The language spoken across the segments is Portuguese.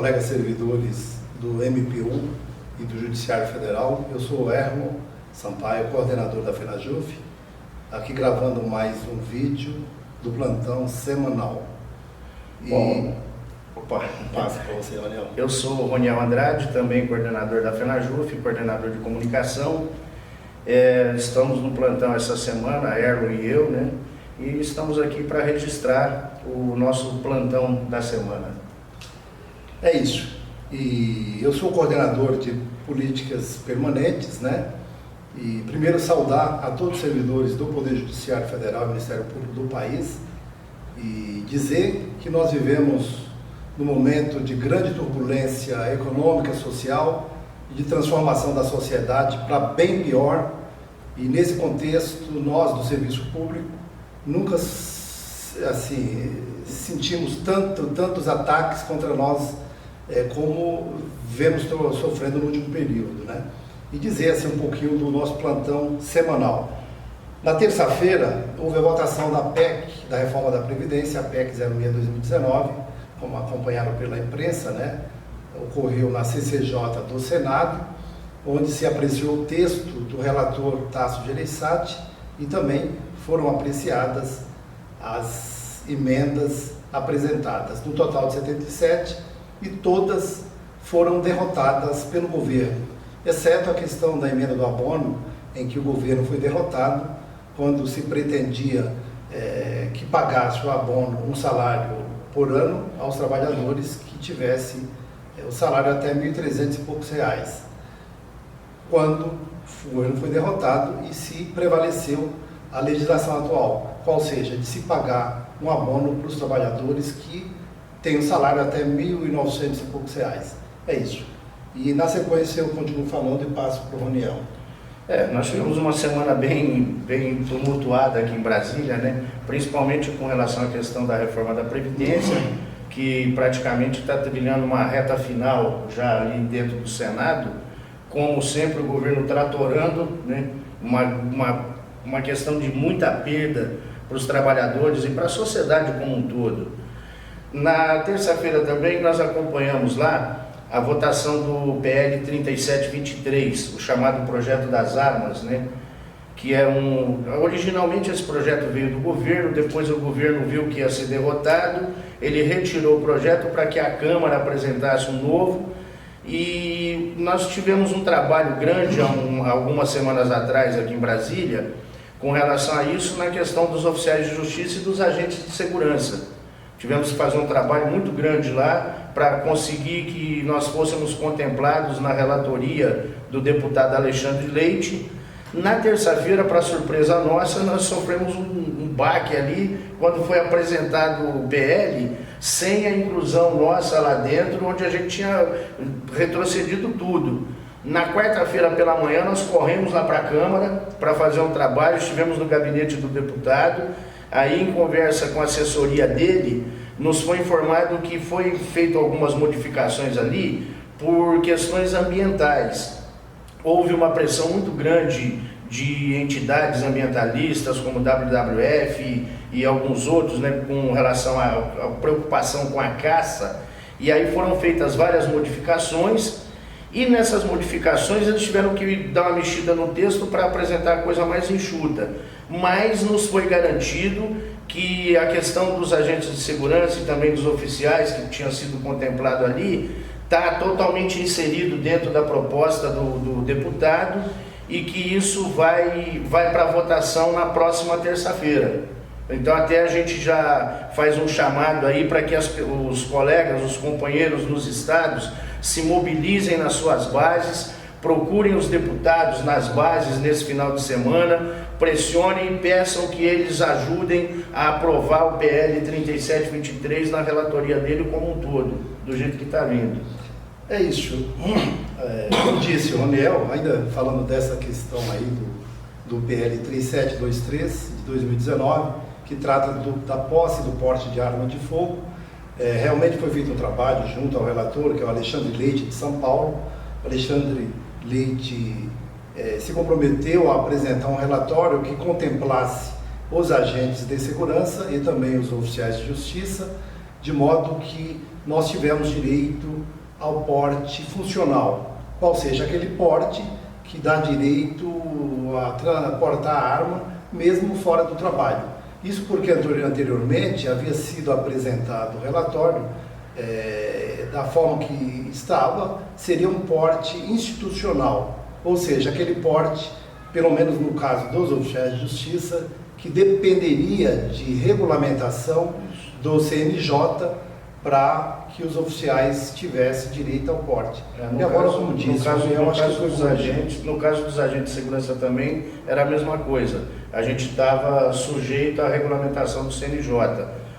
Colegas servidores do MPU e do Judiciário Federal, eu sou o Ermo Sampaio, coordenador da FENAJUF, aqui gravando mais um vídeo do plantão semanal. Passa para você, Roniel. Eu sou o Roniel Andrade, também coordenador da FENAJUF, coordenador de comunicação. Estamos no plantão essa semana, a Erlo e eu, né? E estamos aqui para registrar o nosso plantão da semana. É isso. E eu sou coordenador de políticas permanentes, né? E primeiro saudar a todos os servidores do Poder Judiciário Federal e Ministério Público do país e dizer que nós vivemos num momento de grande turbulência econômica, social e de transformação da sociedade para bem pior. E nesse contexto, nós do serviço público nunca sentimos tantos ataques contra nós como vemos sofrendo no último período, né? E dizer um pouquinho do nosso plantão semanal. Na terça-feira, houve a votação da PEC, da reforma da Previdência, a PEC 06/2019, como acompanharam pela imprensa, né? Ocorreu na CCJ do Senado, onde se apreciou o texto do relator Tasso Gereissati e também foram apreciadas as emendas apresentadas, no total de 77, e todas foram derrotadas pelo governo, exceto a questão da emenda do abono, em que o governo foi derrotado quando se pretendia que pagasse o abono, um salário por ano aos trabalhadores que tivesse o salário até R$ 1.300 e poucos reais. Quando o governo foi derrotado e se prevaleceu a legislação atual, qual seja, de se pagar um abono para os trabalhadores que têm um salário até R$ 1.900 e poucos reais. É isso. E na sequência eu continuo falando e passo para o Roniel. Nós tivemos uma semana bem tumultuada aqui em Brasília, né? Principalmente com relação à questão da reforma da Previdência, que praticamente está trilhando uma reta final já ali dentro do Senado, como sempre o governo tratorando, né? Uma questão de muita perda para os trabalhadores e para a sociedade como um todo. Na terça-feira também nós acompanhamos lá a votação do PL 3723, o chamado Projeto das Armas, né? Que originalmente esse projeto veio do governo, depois o governo viu que ia ser derrotado, ele retirou o projeto para que a Câmara apresentasse um novo, e nós tivemos um trabalho grande algumas semanas atrás aqui em Brasília com relação a isso, na questão dos oficiais de justiça e dos agentes de segurança. Tivemos que fazer um trabalho muito grande lá para conseguir que nós fôssemos contemplados na relatoria do deputado Alexandre Leite. Na terça-feira, para surpresa nossa, nós sofremos um baque ali, quando foi apresentado o PL, sem a inclusão nossa lá dentro, onde a gente tinha retrocedido tudo. Na quarta-feira pela manhã, nós corremos lá para a Câmara para fazer um trabalho, estivemos no gabinete do deputado. Aí, em conversa com a assessoria dele, nos foi informado que foi feito algumas modificações ali por questões ambientais. Houve uma pressão muito grande de entidades ambientalistas como WWF e alguns outros, né, com relação à preocupação com a caça, e aí foram feitas várias modificações, e nessas modificações eles tiveram que dar uma mexida no texto para apresentar a coisa mais enxuta. Mas nos foi garantido que a questão dos agentes de segurança e também dos oficiais que tinham sido contemplado ali está totalmente inserido dentro da proposta do deputado, e que isso vai para votação na próxima terça-feira. Então até a gente já faz um chamado aí para que os colegas, os companheiros nos estados se mobilizem nas suas bases, procurem os deputados nas bases nesse final de semana, pressionem e peçam que eles ajudem a aprovar o PL 3723 na relatoria dele como um todo, do jeito que está vindo. É isso. Como disse o Roniel, ainda falando dessa questão aí do PL 3723 de 2019, que trata da posse e do porte de arma de fogo, realmente foi feito um trabalho junto ao relator, que é o Alexandre Leite, de São Paulo. O Alexandre Leite se comprometeu a apresentar um relatório que contemplasse os agentes de segurança e também os oficiais de justiça, de modo que nós tivemos direito ao porte funcional, qual seja aquele porte que dá direito a portar a arma mesmo fora do trabalho. Isso porque anteriormente havia sido apresentado o relatório da forma que estava, seria um porte institucional, ou seja, aquele porte, pelo menos no caso dos oficiais de justiça, que dependeria de regulamentação do CNJ para que os oficiais tivessem direito ao porte. No caso dos agentes de segurança também era a mesma coisa. A gente estava sujeito à regulamentação do CNJ,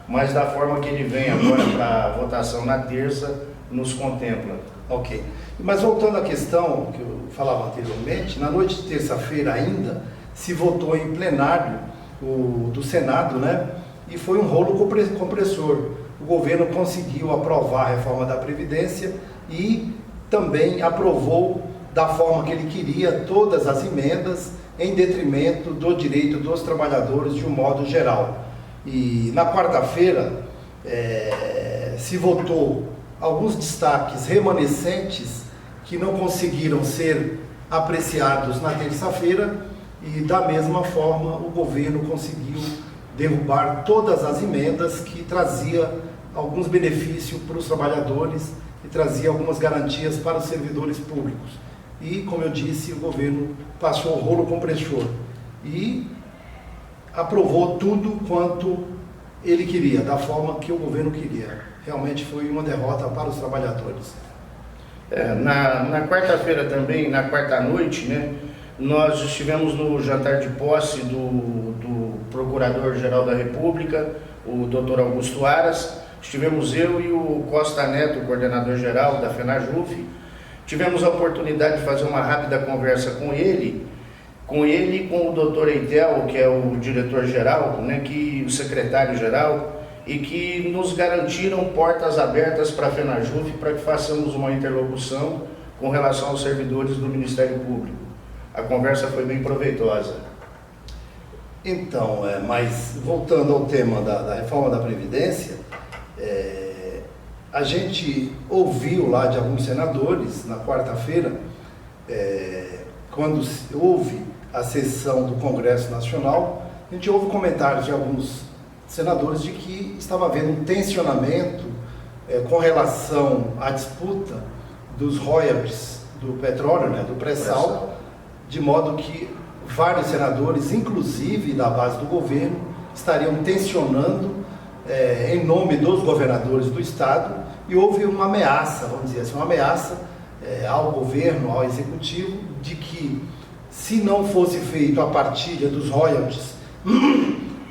mas da forma que ele vem agora para a votação na terça, nos contempla. Ok. Mas voltando à questão que eu falava anteriormente, na noite de terça-feira ainda se votou em plenário do Senado, né? E foi um rolo compressor. O governo conseguiu aprovar a reforma da Previdência e também aprovou da forma que ele queria todas as emendas em detrimento do direito dos trabalhadores de um modo geral. E na quarta-feira se votou alguns destaques remanescentes que não conseguiram ser apreciados na terça-feira e da mesma forma o governo conseguiu derrubar todas as emendas que trazia alguns benefícios para os trabalhadores e trazia algumas garantias para os servidores públicos. E, como eu disse, o governo passou o rolo compressor e aprovou tudo quanto ele queria, da forma que o governo queria. Realmente foi uma derrota para os trabalhadores. Na quarta-feira também, na quarta-noite, né, nós estivemos no jantar de posse do Procurador-Geral da República, o Dr. Augusto Aras. Estivemos eu e o Costa Neto, o coordenador-geral da FENAJUF. Tivemos a oportunidade de fazer uma rápida conversa com ele e com o Dr. Eitel, que é o diretor-geral, né, o secretário-geral, e que nos garantiram portas abertas para a FENAJUF para que façamos uma interlocução com relação aos servidores do Ministério Público. A conversa foi bem proveitosa. Então, mas voltando ao tema da reforma da Previdência, a gente ouviu lá de alguns senadores na quarta-feira, quando houve a sessão do Congresso Nacional, a gente ouve comentários de alguns senadores de que estava havendo um tensionamento com relação à disputa dos royalties do petróleo, né, do pré-sal, de modo que vários senadores, inclusive da base do governo, estariam tensionando em nome dos governadores do estado, e houve uma ameaça, vamos dizer assim, uma ameaça ao governo, ao executivo, de que se não fosse feita a partilha dos royalties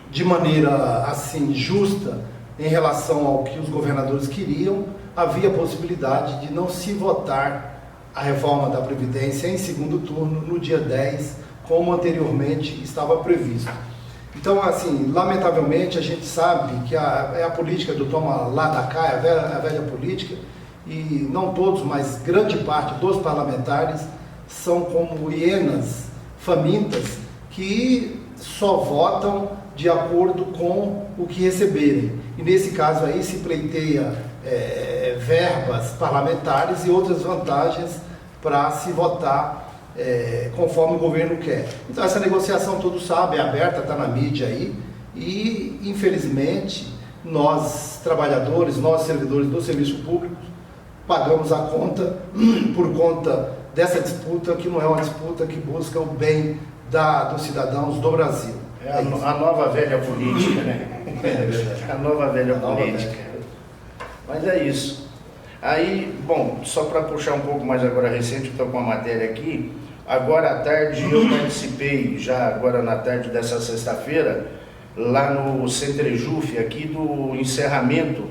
de maneira assim justa em relação ao que os governadores queriam, havia possibilidade de não se votar a reforma da Previdência em segundo turno no dia 10, como anteriormente estava previsto. Então, assim, lamentavelmente a gente sabe que é a política do toma lá da cá, a velha política, e não todos, mas grande parte dos parlamentares são como hienas famintas que só votam de acordo com o que receberem. E nesse caso aí se pleiteia verbas parlamentares e outras vantagens para se votar conforme o governo quer. Então essa negociação, todos sabem, é aberta, está na mídia aí, e infelizmente nós trabalhadores, nós servidores do serviço público, pagamos a conta por conta dessa disputa, que não é uma disputa que busca o bem dos cidadãos do Brasil. É a nova velha política, né? É verdade. A nova velha política. Mas é isso. Aí, bom, só para puxar um pouco mais agora recente, estou com a matéria aqui. Agora à tarde eu participei, já agora na tarde dessa sexta-feira, lá no Centrejuf, aqui do encerramento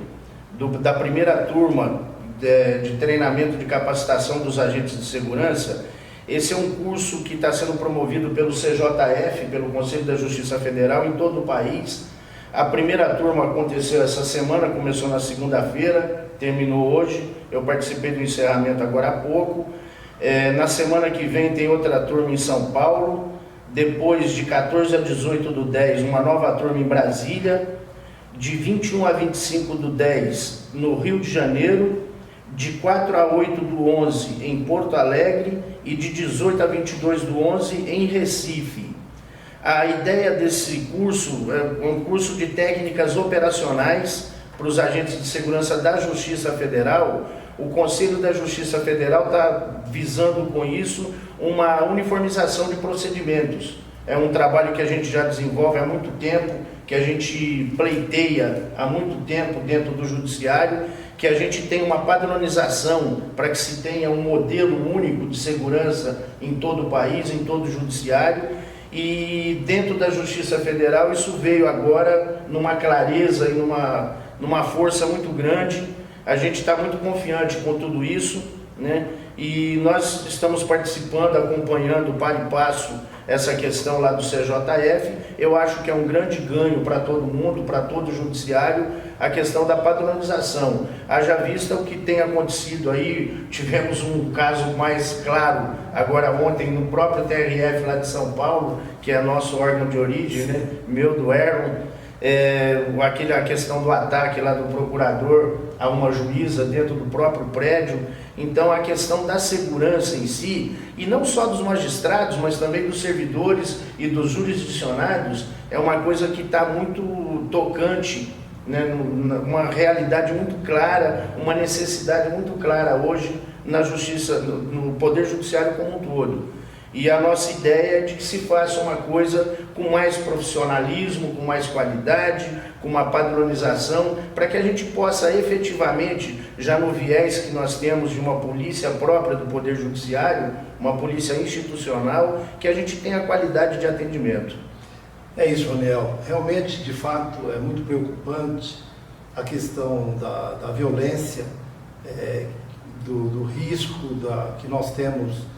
da primeira turma de treinamento de capacitação dos agentes de segurança. Esse é um curso que está sendo promovido pelo CJF, pelo Conselho da Justiça Federal, em todo o país. A primeira turma aconteceu essa semana, começou na segunda-feira, terminou hoje. Eu participei do encerramento agora há pouco. Na semana que vem tem outra turma em São Paulo. Depois, de 14 a 18 do 10, uma nova turma em Brasília. de 21 a 25/10 no Rio de Janeiro, de 4 a 8/11 em Porto Alegre e de 18 a 22/11 em Recife. A ideia desse curso é um curso de técnicas operacionais para os agentes de segurança da Justiça Federal. O Conselho da Justiça Federal está visando com isso uma uniformização de procedimentos. É um trabalho que a gente já desenvolve há muito tempo, que a gente pleiteia há muito tempo dentro do Judiciário, que a gente tem uma padronização para que se tenha um modelo único de segurança em todo o país, em todo o Judiciário. E dentro da Justiça Federal isso veio agora numa clareza e numa força muito grande. A gente está muito confiante com tudo isso, né? E nós estamos participando, acompanhando para e passo essa questão lá do CJF. Eu acho que é um grande ganho para todo mundo, para todo o Judiciário, a questão da padronização. Haja vista o que tem acontecido aí, tivemos um caso mais claro agora ontem no próprio TRF lá de São Paulo, que é nosso órgão de origem, né? Meu, do Erlon. A questão do ataque lá do procurador a uma juíza dentro do próprio prédio. Então a questão da segurança em si, e não só dos magistrados, mas também dos servidores e dos jurisdicionados, é uma coisa que está muito tocante, né? Uma realidade muito clara, uma necessidade muito clara hoje na justiça, no Poder Judiciário como um todo. E a nossa ideia é de que se faça uma coisa com mais profissionalismo, com mais qualidade, com uma padronização, para que a gente possa efetivamente, já no viés que nós temos de uma polícia própria do Poder Judiciário, uma polícia institucional, que a gente tenha qualidade de atendimento. É isso, Roniel. Realmente, de fato, é muito preocupante a questão da violência, do risco que nós temos.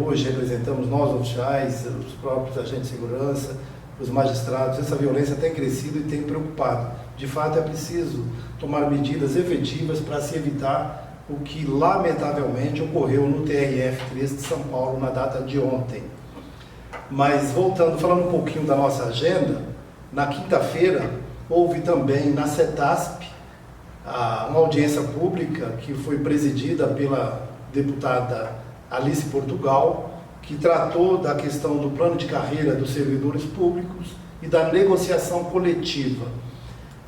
Hoje representamos nós oficiais, os próprios agentes de segurança, os magistrados. Essa violência tem crescido e tem preocupado. De fato, é preciso tomar medidas efetivas para se evitar o que lamentavelmente ocorreu no TRF-3 de São Paulo na data de ontem. Mas voltando, falando um pouquinho da nossa agenda, na quinta-feira houve também na CETASP uma audiência pública que foi presidida pela deputada Alice Portugal, que tratou da questão do plano de carreira dos servidores públicos e da negociação coletiva.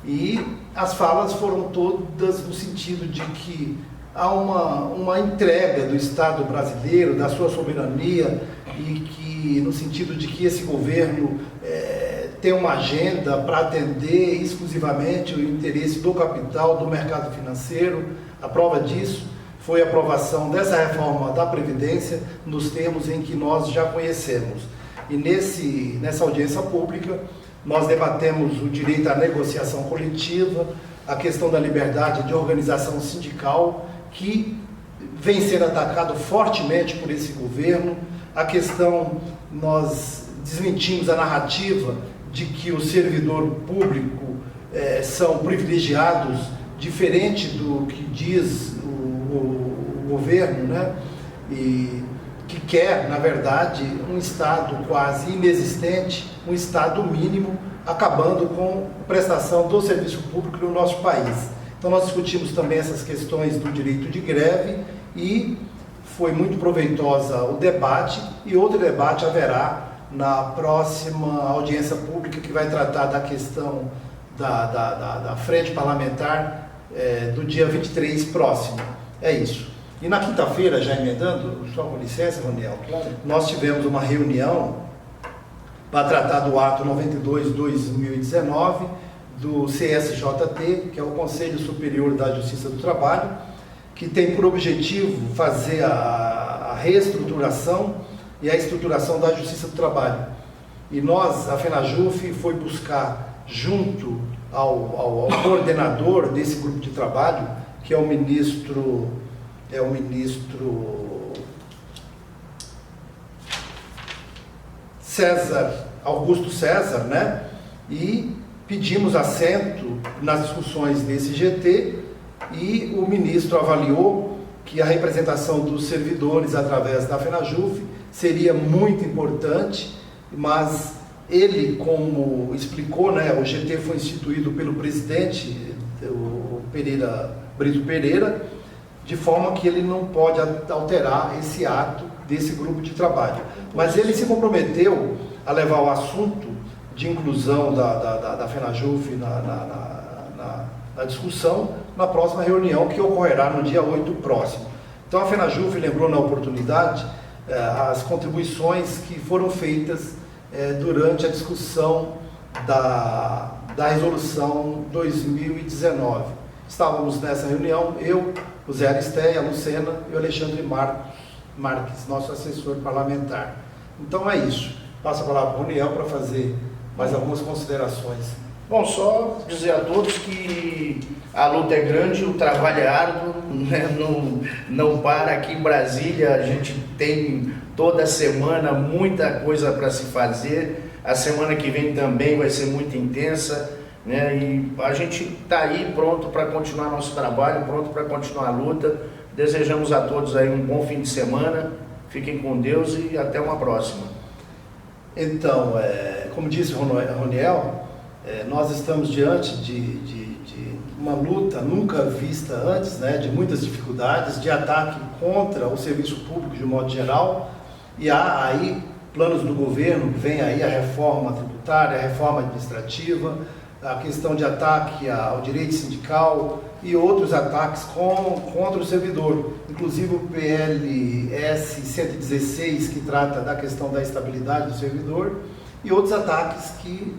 E as falas foram todas no sentido de que há uma entrega do Estado brasileiro, da sua soberania, e que no sentido de que esse governo tem uma agenda para atender exclusivamente o interesse do capital, do mercado financeiro. A prova disso foi a aprovação dessa reforma da Previdência nos termos em que nós já conhecemos. E nessa audiência pública, nós debatemos o direito à negociação coletiva, a questão da liberdade de organização sindical, que vem sendo atacado fortemente por esse governo. A questão, nós desmentimos a narrativa de que o servidor público são privilegiados, diferente do que diz o governo, né? E que quer, na verdade, um Estado quase inexistente, um Estado mínimo, acabando com a prestação do serviço público no nosso país. Então nós discutimos também essas questões do direito de greve e foi muito proveitosa o debate, e outro debate haverá na próxima audiência pública, que vai tratar da questão da frente parlamentar do dia 23 próximo. É isso. E na quinta-feira, já emendando, só com licença, Roniel, claro, nós tivemos uma reunião para tratar do ato 92/2019 do CSJT, que é o Conselho Superior da Justiça do Trabalho, que tem por objetivo fazer a reestruturação e a estruturação da Justiça do Trabalho. E nós, a FENAJUF, foi buscar, junto ao coordenador desse grupo de trabalho, que é o ministro Augusto César, né? E pedimos assento nas discussões desse GT, e o ministro avaliou que a representação dos servidores através da FENAJUF seria muito importante, mas Ele, como explicou, né, o GT foi instituído pelo presidente, o Brito Pereira, de forma que ele não pode alterar esse ato desse grupo de trabalho. Mas ele se comprometeu a levar o assunto de inclusão da FENAJUF na discussão na próxima reunião, que ocorrerá no dia 8 próximo. Então a FENAJUF lembrou na oportunidade as contribuições que foram feitas durante a discussão da resolução 2019. Estávamos nessa reunião, eu, o Zé Aristéia, a Lucena e o Alexandre Marques, nosso assessor parlamentar. Então é isso. Passo a palavra para o Roniel para fazer mais algumas considerações. Bom, só dizer a todos que a luta é grande, o trabalho é árduo, né? Não para. Aqui em Brasília a gente tem toda semana muita coisa para se fazer. A semana que vem também vai ser muito intensa, né? E a gente está aí pronto para continuar nosso trabalho, pronto para continuar a luta. Desejamos a todos aí um bom fim de semana, fiquem com Deus e até uma próxima. Então, como disse o Roniel, nós estamos diante de uma luta nunca vista antes, né, de muitas dificuldades, de ataque contra o serviço público de um modo geral, e há aí planos do governo, vem aí a reforma tributária, a reforma administrativa, a questão de ataque ao direito sindical e outros ataques contra o servidor, inclusive o PLS 116, que trata da questão da estabilidade do servidor, e outros ataques que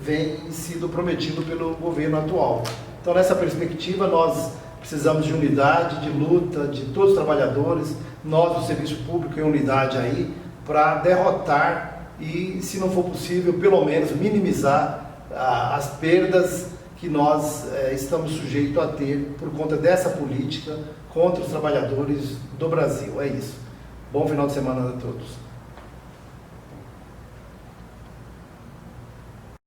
vêm sido prometidos pelo governo atual. Então, nessa perspectiva, nós precisamos de unidade, de luta de todos os trabalhadores, nós do serviço público em unidade aí, para derrotar e, se não for possível, pelo menos minimizar as perdas que nós estamos sujeitos a ter por conta dessa política contra os trabalhadores do Brasil. É isso. Bom final de semana a todos.